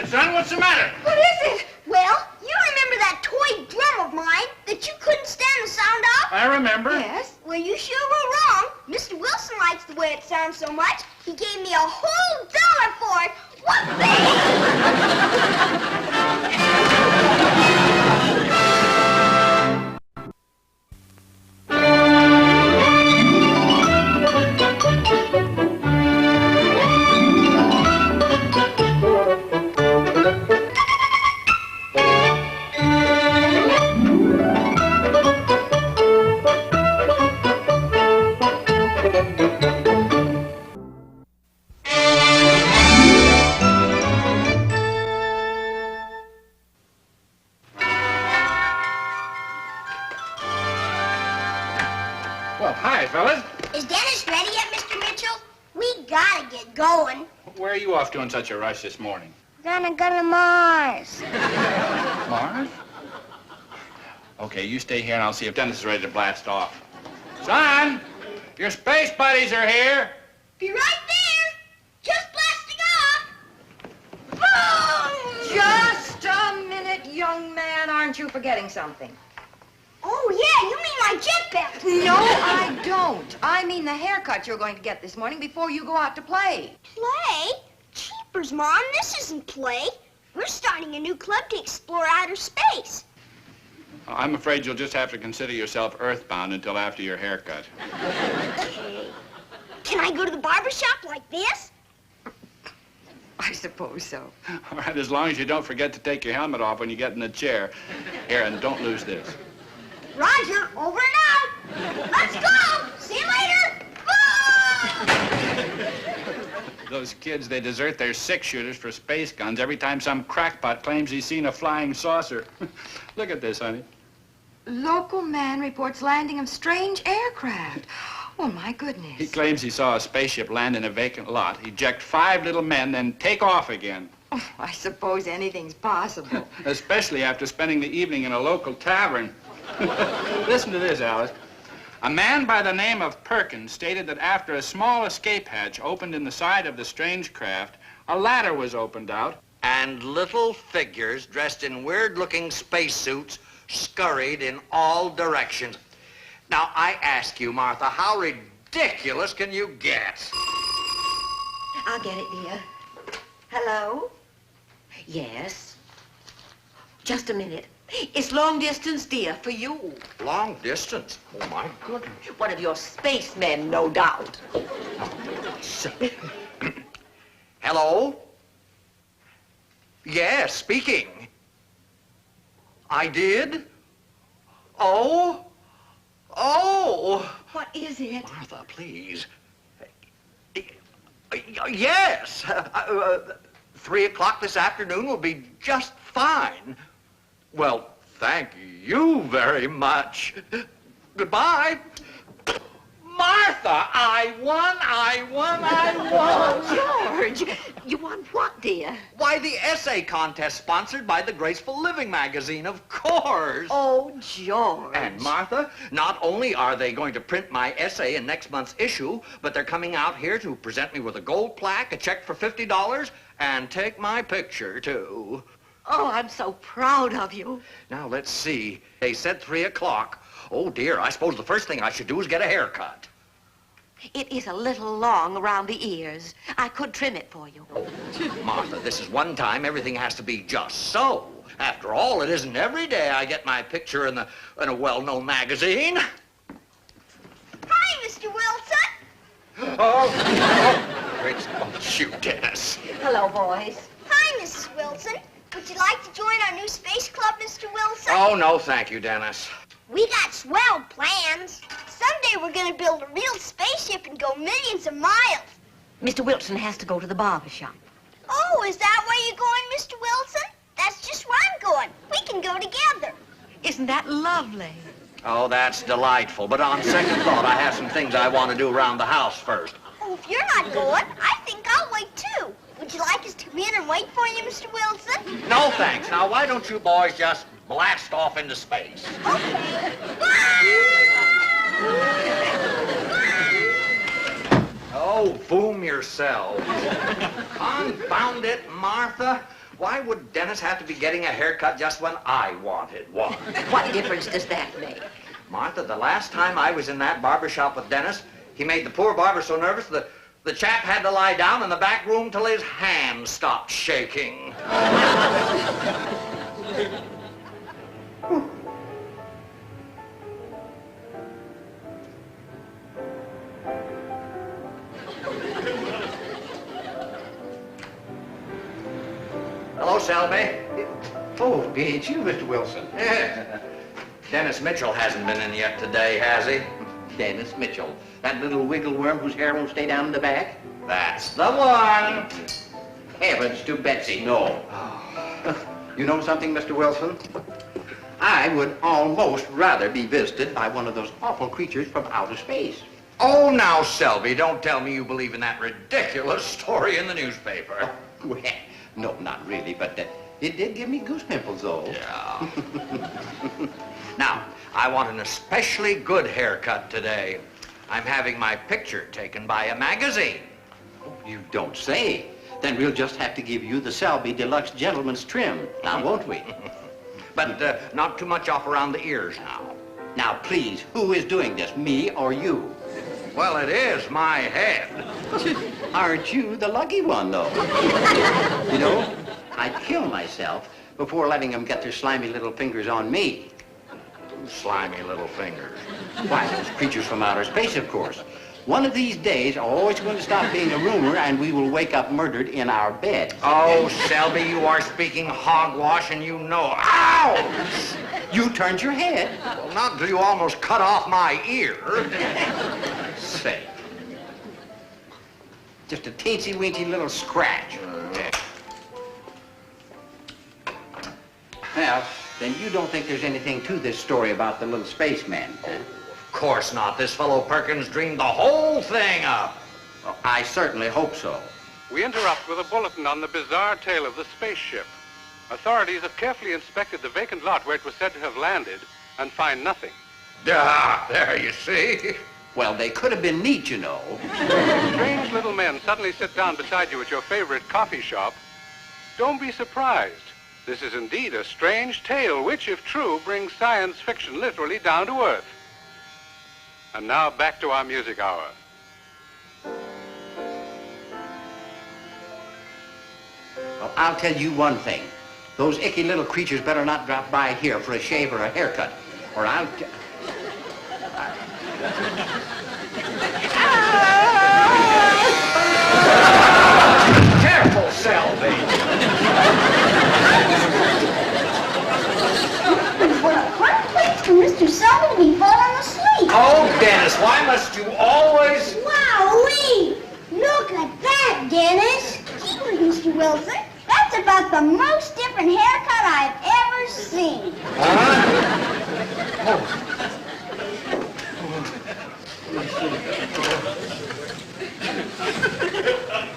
it, son? What's the matter? What is it? Well, you remember that toy drum of mine that you couldn't stand the sound of? I remember. Yes. Well, you sure were wrong. Mr. Wilson likes the way it sounds so much, he gave me a whole $1 for it. What Well, hi, fellas. Is Dennis ready yet, Mr. Mitchell? We gotta get going. Where are you off to in such a rush this morning? Gonna go to Mars. Mars? Okay, you stay here and I'll see if Dennis is ready to blast off. Son, your space buddies are here. Be right there. Just blasting off. Boom! Just a minute, young man. Aren't you forgetting something? Oh, yeah, you mean my jet belt. No, I don't. I mean the haircut you're going to get this morning before you go out to play. Play? Jeepers, Mom, this isn't play. We're starting a new club to explore outer space. I'm afraid you'll just have to consider yourself earthbound until after your haircut. Okay. Can I go to the barber shop like this? I suppose so. All right, as long as you don't forget to take your helmet off when you get in the chair. Here, and don't lose this. Roger, over and out. Let's go. See you later. Those kids, they desert their six-shooters for space guns every time some crackpot claims he's seen a flying saucer. Look at this, honey. Local man reports landing of strange aircraft. Oh, my goodness. He claims he saw a spaceship land in a vacant lot, eject 5 little men, then take off again. Oh, I suppose anything's possible. Especially after spending the evening in a local tavern. Listen to this, Alice. A man by the name of Perkins stated that after a small escape hatch opened in the side of the strange craft, a ladder was opened out. And little figures dressed in weird-looking spacesuits scurried in all directions. Now, I ask you, Martha, how ridiculous can you get? I'll get it, dear. Hello? Yes? Just a minute. It's long distance, dear, for you. Long distance? Oh, my goodness. One of your spacemen, no doubt. Hello? Yes, speaking. I did? Oh? Oh! What is it? Martha, please. Yes. 3 o'clock this afternoon will be just fine. Well, thank you very much. Goodbye. Martha, I won. George, you won what, dear? Why, the essay contest sponsored by the Graceful Living magazine, of course. Oh, George. And Martha, not only are they going to print my essay in next month's issue, but they're coming out here to present me with a gold plaque, a check for $50, and take my picture, too. Oh, I'm so proud of you. Now, let's see. They said 3 o'clock. Oh, dear, I suppose the first thing I should do is get a haircut. It is a little long around the ears. I could trim it for you. Oh, Martha, this is one time everything has to be just so. After all, it isn't every day I get my picture in a well-known magazine. Hi, Mr. Wilson. Oh, shoot, Dennis. Hello, boys. Hi, Mrs. Wilson. Would you like to join our new space club, Mr. Wilson? Oh, no, thank you, Dennis. We got swell plans. Someday we're going to build a real spaceship and go millions of miles. Mr. Wilson has to go to the barber shop. Oh, is that where you're going, Mr. Wilson? That's just where I'm going. We can go together. Isn't that lovely? Oh, that's delightful. But on second thought, I have some things I want to do around the house first. Oh, if you're not going, I think I'll wait, too. Would you like us to come in and wait for you, Mr. Wilson? No, thanks. Now, why don't you boys just blast off into space? Okay. Oh, boom yourselves. Confound it, Martha. Why would Dennis have to be getting a haircut just when I wanted one? What difference does that make? Martha, the last time I was in that barber shop with Dennis, he made the poor barber so nervous that the chap had to lie down in the back room till his hands stopped shaking. Hello, Selby. Oh, it's you, Mr. Wilson. Dennis Mitchell hasn't been in yet today, has he? Dennis Mitchell. That little wiggle worm whose hair won't stay down in the back? That's the one. Heavens to Betsy, no. You know something, Mr. Wilson? I would almost rather be visited by one of those awful creatures from outer space. Oh, now, Selby, don't tell me you believe in that ridiculous story in the newspaper. Well, no, not really, but it did give me goose pimples, though. Yeah. Now, I want an especially good haircut today. I'm having my picture taken by a magazine. Oh, you don't say. Then we'll just have to give you the Selby Deluxe Gentleman's Trim, now won't we? But not too much off around the ears now. Now, please, who is doing this, me or you? Well, it is my head. Aren't you the lucky one, though? You know, I'd kill myself before letting them get their slimy little fingers on me. Slimy little fingers. Why, those creatures from outer space, of course. One of these days, it's going to stop being a rumor, and we will wake up murdered in our bed. Oh, Selby, you are speaking hogwash, and you know. Ow! You turned your head. Well, not until you almost cut off my ear. Say. Just a teensy-weensy little scratch. Well, then you don't think there's anything to this story about the little spaceman, huh? Of course not. This fellow Perkins dreamed the whole thing up. Well, I certainly hope so. We interrupt with a bulletin on the bizarre tale of the spaceship. Authorities have carefully inspected the vacant lot where it was said to have landed and find nothing. Ah, there you see. Well, they could have been neat, you know. Strange little men suddenly sit down beside you at your favorite coffee shop. Don't be surprised. This is indeed a strange tale which, if true, brings science fiction literally down to earth. And now back to our music hour. Well, I'll tell you one thing. Those icky little creatures better not drop by here for a shave or a haircut, or I'll... Careful, Selby. What a place for Mr. Selby to be falling asleep. Oh, Dennis, why must you always... Wowee! Look at that, Dennis. Gee, Mr. Wilson, that's about the most different haircut I've ever seen.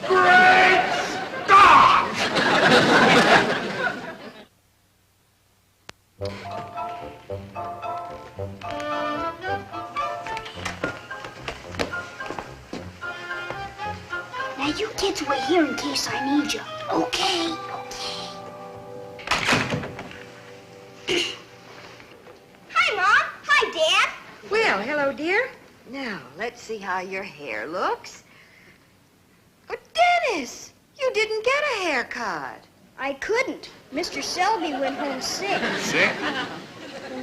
Great Scott! Now you kids wait here in case I need you. Okay. Hi, Mom. Hi, Dad. Well, hello, dear. Now, let's see how your hair looks. Oh, Dennis, you didn't get a haircut. I couldn't. Mr. Selby went home sick. Sick? Well,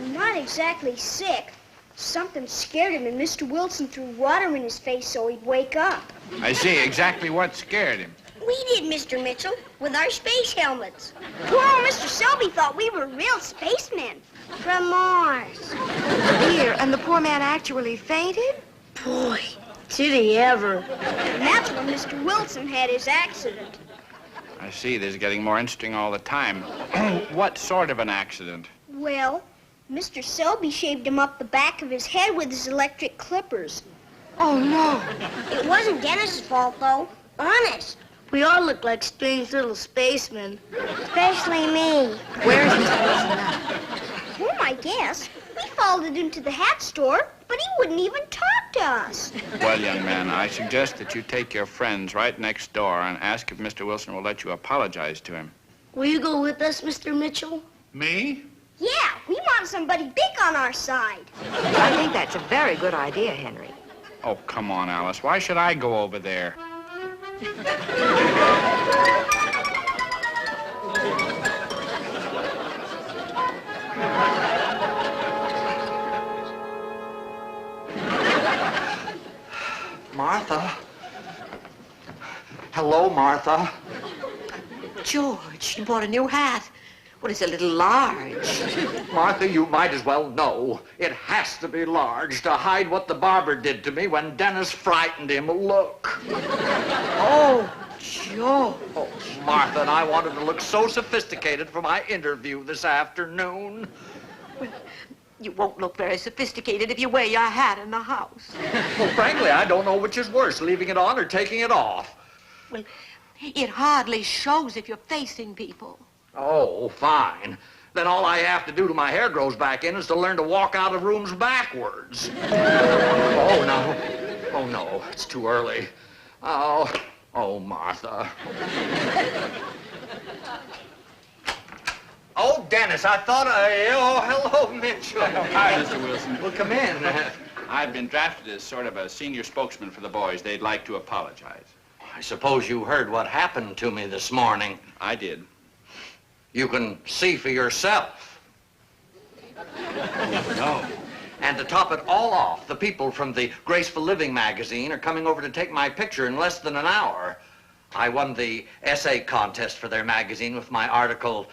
not exactly sick. Something scared him, and Mr. Wilson threw water in his face so he'd wake up. I see exactly what scared him. We did, Mr. Mitchell, with our space helmets. Poor old Mr. Selby thought we were real spacemen from Mars. Dear, and the poor man actually fainted? Boy, did he ever. And that's when Mr. Wilson had his accident. I see. This is getting more interesting all the time. What sort of an accident? Well, Mr. Selby shaved him up the back of his head with his electric clippers. Oh, no. It wasn't Dennis's fault, though. Honest. We all look like strange little spacemen. Especially me. Where's Mr. Wilson now? Home, I guess. We followed it into the hat store, but he wouldn't even talk to us. Well, young man, I suggest that you take your friends right next door and ask if Mr. Wilson will let you apologize to him. Will you go with us, Mr. Mitchell? Me? Yeah, we want somebody big on our side. I think that's a very good idea, Henry. Oh, come on, Alice. Why should I go over there? Martha? Hello, Martha. George, you bought a new hat. Well, it's a little large. Martha, you might as well know. It has to be large to hide what the barber did to me when Dennis frightened him. Look. Oh, George. Oh, Martha and I wanted to look so sophisticated for my interview this afternoon. Well, you won't look very sophisticated if you wear your hat in the house. Well, frankly, I don't know which is worse, leaving it on or taking it off. Well, it hardly shows if you're facing people. Oh, fine. Then all I have to do till my hair grows back in is to learn to walk out of rooms backwards. Oh, no. Oh, no. It's too early. Oh, Martha. Oh, Dennis, I thought oh, hello, Mitchell. Hi, Mr. Wilson. Well, come in. I've been drafted as sort of a senior spokesman for the boys. They'd like to apologize. I suppose you heard what happened to me this morning. I did. You can see for yourself. No. And to top it all off, the people from the Graceful Living magazine are coming over to take my picture in less than an hour. I won the essay contest for their magazine with my article,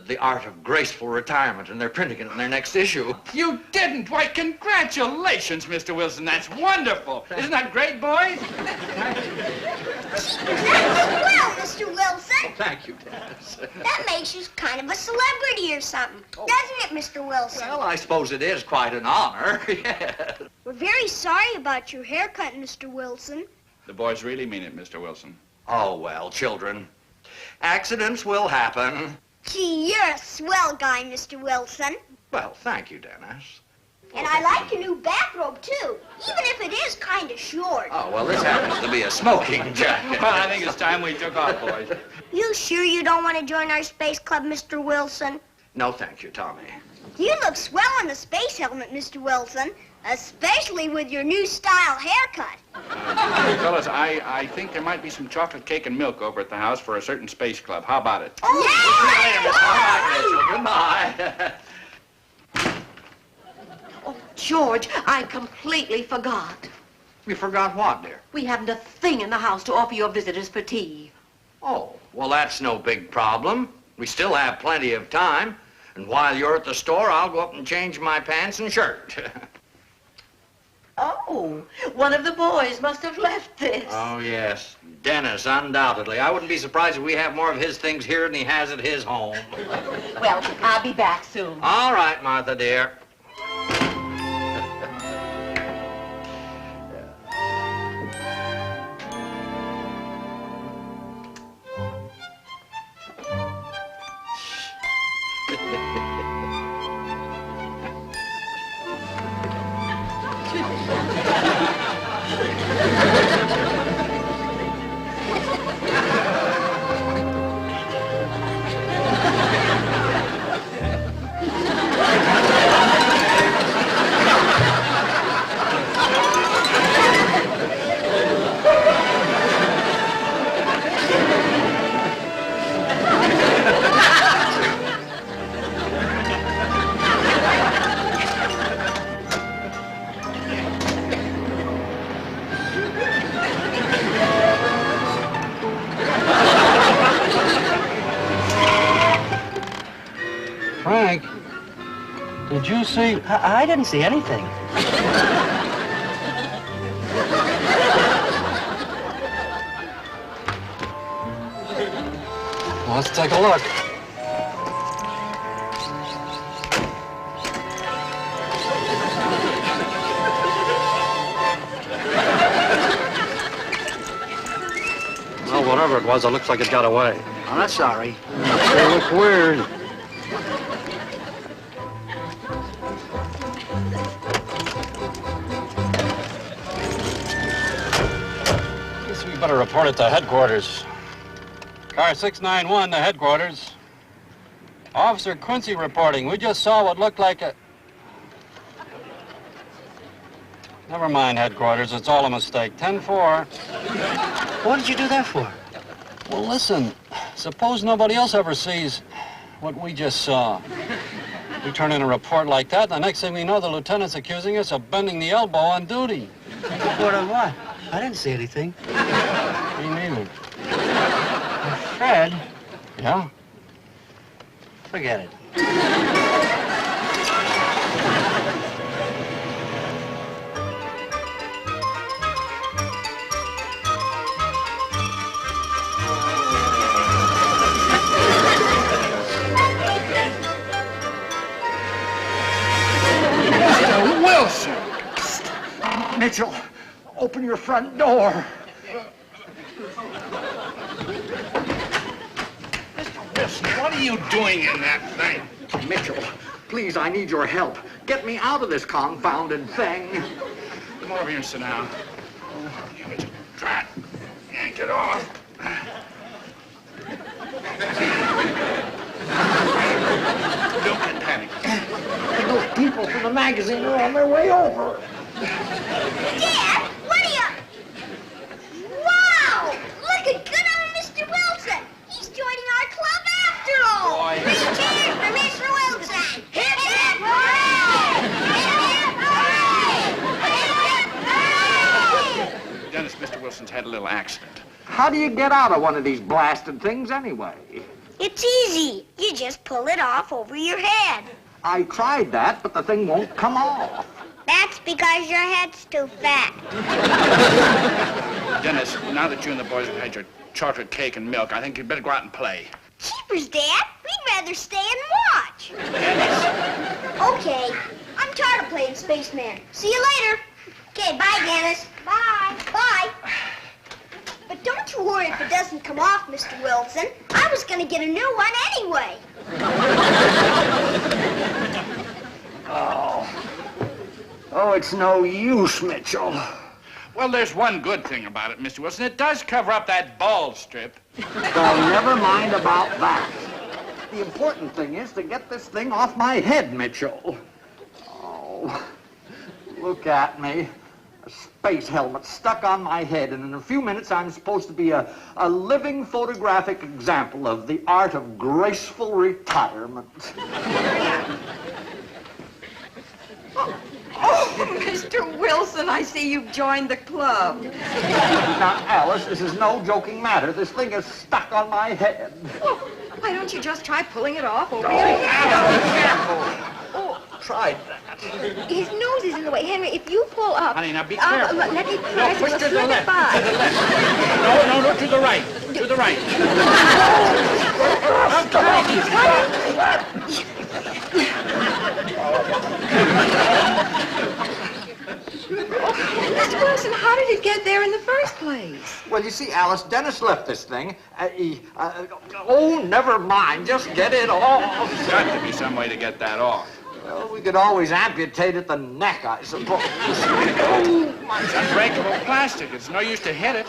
The Art of Graceful Retirement, and they're printing it in their next issue. You didn't? Why, congratulations, Mr. Wilson. That's wonderful. Isn't that great, boys? That's swell, Mr. Wilson. Thank you, Dennis. That makes you kind of a celebrity or something, doesn't it, Mr. Wilson? Well, I suppose it is quite an honor, yes. We're very sorry about your haircut, Mr. Wilson. The boys really mean it, Mr. Wilson. Oh, well, children, accidents will happen. Gee, you're a swell guy, Mr. Wilson. Well, thank you, Dennis. And I like your new bathrobe, too, even if it is kind of short. Oh, well, this happens to be a smoking jacket. Well, I think it's time we took off, boys. You sure you don't want to join our space club, Mr. Wilson? No, thank you, Tommy. You look swell in the space helmet, Mr. Wilson, especially with your new style haircut. Fellas, I think there might be some chocolate cake and milk over at the house for a certain space club. How about it? Oh, All right, Mitchell, goodbye. Oh, George, I completely forgot. You forgot what, dear? We haven't a thing in the house to offer your visitors for tea. Oh, well, that's no big problem. We still have plenty of time. And while you're at the store, I'll go up and change my pants and shirt. Oh, one of the boys must have left this. Oh, yes. Dennis, undoubtedly. I wouldn't be surprised if we have more of his things here than he has at his home. Well, I'll be back soon. All right, Martha, dear. Frank, did you see? I didn't see anything. Well, let's take a look. Well, whatever it was, it looks like it got away. I'm not sorry. They look weird. Guess we better report it to headquarters. Car 691 to headquarters. Officer Quincy reporting. We just saw what looked like a... Never mind, headquarters. It's all a mistake. 10-4. What did you do that for? Well, listen. Suppose nobody else ever sees what we just saw. We turn in a report like that, the next thing we know, the lieutenant's accusing us of bending the elbow on duty. Report on what? I didn't see anything. Me neither. Fred, Yeah? forget it. Wilson! Mitchell, open your front door. Wilson, what are you doing in that thing? Mitchell, please, I need your help. Get me out of this confounded thing. Come over here and sit down. Give it a try. Yank it off. Don't panic. Those people from the magazine are on their way over. Dad, what are you... Wow! Look at good old Mr. Wilson. He's joining our club after all. Boy. Three cheers for Mr. Wilson. Hip, hip, hooray! Hip, hip, hooray! Hip, hip, hooray! Dennis, Mr. Wilson's had a little accident. How do you get out of one of these blasted things anyway? It's easy. You just pull it off over your head. I tried that, but the thing won't come off. That's because your head's too fat. Dennis, now that you and the boys have had your chocolate cake and milk, I think you'd better go out and play. Cheapers, Dad. We'd rather stay and watch. Dennis! Okay. I'm tired of playing spaceman. See you later. Okay, bye, Dennis. Bye. Bye. But don't you worry if it doesn't come off, Mr. Wilson. I was going to get a new one anyway. Oh, it's no use, Mitchell. Well, there's one good thing about it, Mr. Wilson. It does cover up that bald strip. Well, never mind about that. The important thing is to get this thing off my head, Mitchell. Oh, look at me. A space helmet stuck on my head, and in a few minutes I'm supposed to be a living photographic example of the art of graceful retirement. Oh, Mr. Wilson, I see you've joined the club. Now, Alice, this is no joking matter. This thing is stuck on my head. Well, why don't you just try pulling it off over Oh, your head? Alice, careful. Oh, tried that. His nose is in the way. Henry, if you pull up... Honey, now be careful. Let me No, press push it. to the Slip it left. by. To the left. No, to the right. To the right. Mr. Wilson, how did it get there in the first place? Well, you see, Alice, Dennis left this thing. Oh, never mind. Just get it off. There's got to be some way to get that off. Well, we could always amputate at the neck, I suppose. Oh, It's unbreakable plastic. It's no use to hit it.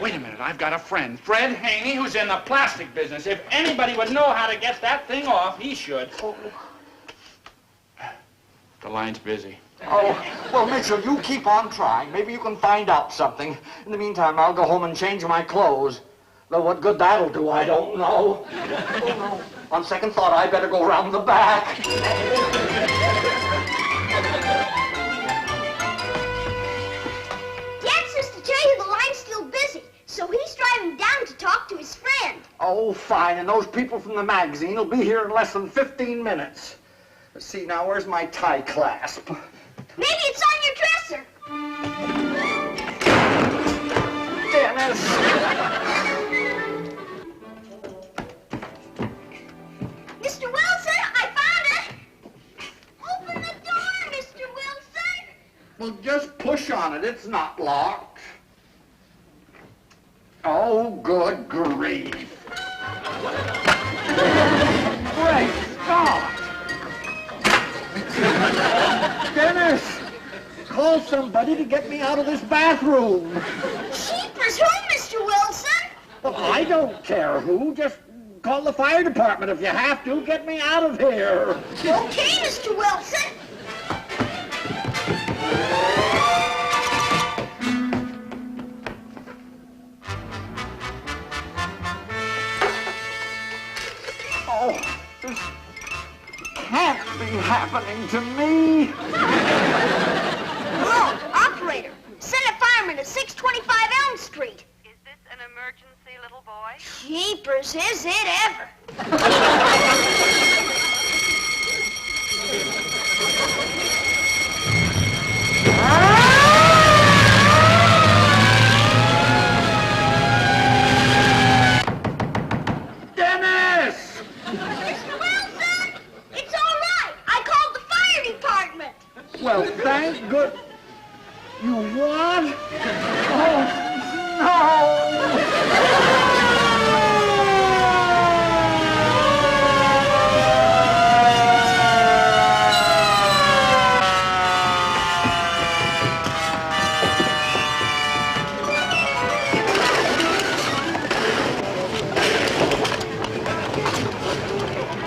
Wait a minute. I've got a friend, Fred Haney, who's in the plastic business. If anybody would know how to get that thing off, he should. The line's busy. Oh, well, Mitchell, you keep on trying. Maybe you can find out something. In the meantime, I'll go home and change my clothes. Though what good that'll do, I don't know. Oh, no. On second thought, I better go round the back. Dad says to tell you the line's still busy, so he's driving down to talk to his friend. Oh, fine. And those people from the magazine will be here in less than 15 minutes. Let's see, now, where's my tie clasp? Maybe it's on your dresser. Dennis! Mr. Wilson, I found it. Open the door, Mr. Wilson. Well, just push on it. It's not locked. Oh, good grief. Great God! Dennis! Call somebody to get me out of this bathroom. Jeepers, who, Mr. Wilson? Well, I don't care who. Just Call the fire department if you have to. Get me out of here. Okay, Mr. Wilson. Oh, this can't be happening to me. Hello, operator. Send a fireman to 625 Elm Street. Is this an emergency, little boy? Jeepers, is it ever? Dennis! Mr. Wilson! It's all right. I called the fire department. Well, thank good. You what? Oh,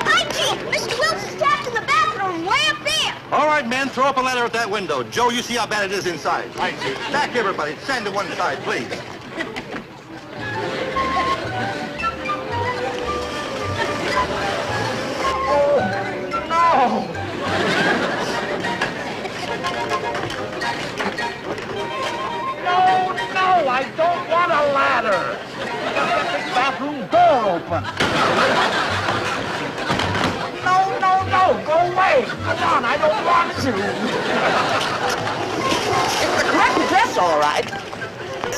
Hi, Chief. Mr. Wilson's trapped in the bathroom way up there. All right, men, throw up a ladder at that window. Joe, you see how bad it is inside. Right, Chief. Back, everybody. Stand to one side, please. no! No, I don't want a ladder. Get this bathroom door open. No, go away. Come on, I don't want to. It's the correct address, all right.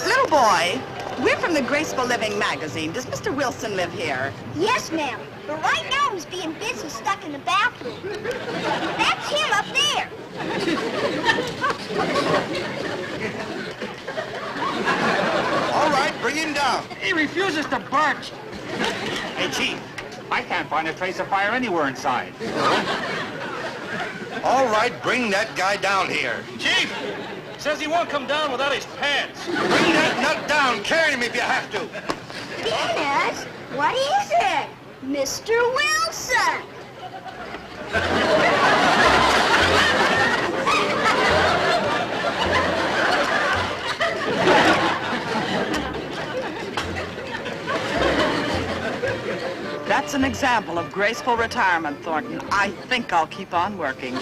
Little boy, we're from the Graceful Living magazine. Does Mr. Wilson live here? Yes, ma'am. But right now he's being busy stuck in the bathroom. That's him up there. All right, bring him down. He refuses to budge. Hey, Chief, I can't find a trace of fire anywhere inside. All right, bring that guy down here. Chief! Says he won't come down without his pants. Bring that nut down. Carry him if you have to. Dennis, what is it? Mr. Wilson. That's an example of graceful retirement, Thornton. I think I'll keep on working.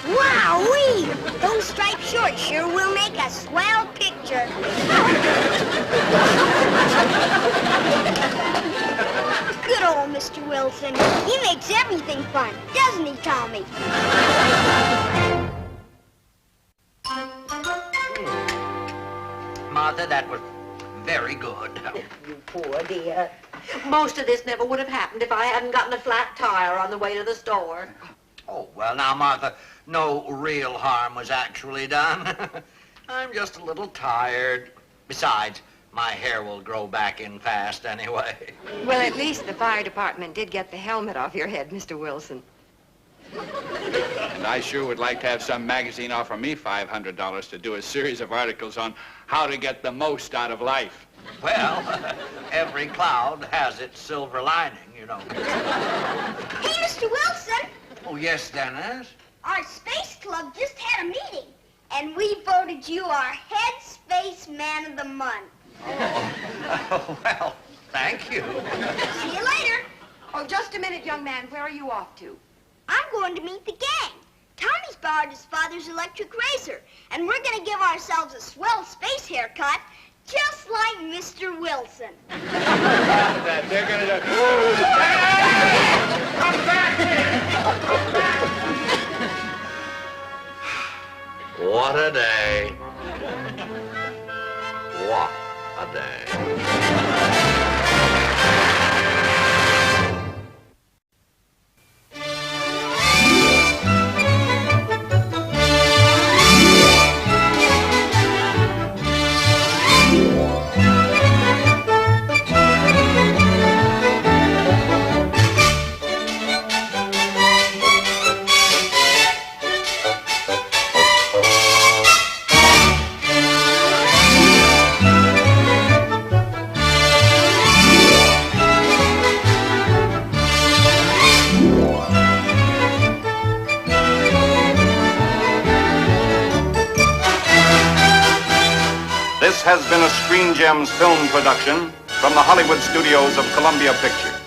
Wowee! Those striped shorts sure will make a swell picture. Good old Mr. Wilson. He makes everything fun, doesn't he, Tommy? Martha, that was very good. You poor dear. Most of this never would have happened if I hadn't gotten a flat tire on the way to the store. Oh, well, now, Martha, no real harm was actually done. I'm just a little tired. Besides, my hair will grow back in fast anyway. Well, at least the fire department did get the helmet off your head, Mr. Wilson. And I sure would like to have some magazine offer me $500 to do a series of articles on how to get the most out of life. Well, every cloud has its silver lining, you know. Hey, Mr. Wilson, Oh, yes, Dennis? our space club just had a meeting, and we voted you our head space man of the month. Oh, well, thank you. See you later. Oh, just a minute, young man. Where are you off to? I'm going to meet the gang. Tommy's borrowed his father's electric razor, and we're going to give ourselves a swell space haircut, just like Mr. Wilson. That they're gonna do. Come back here! Come back! What a day. What a day. This has been a Screen Gems film production from the Hollywood studios of Columbia Pictures.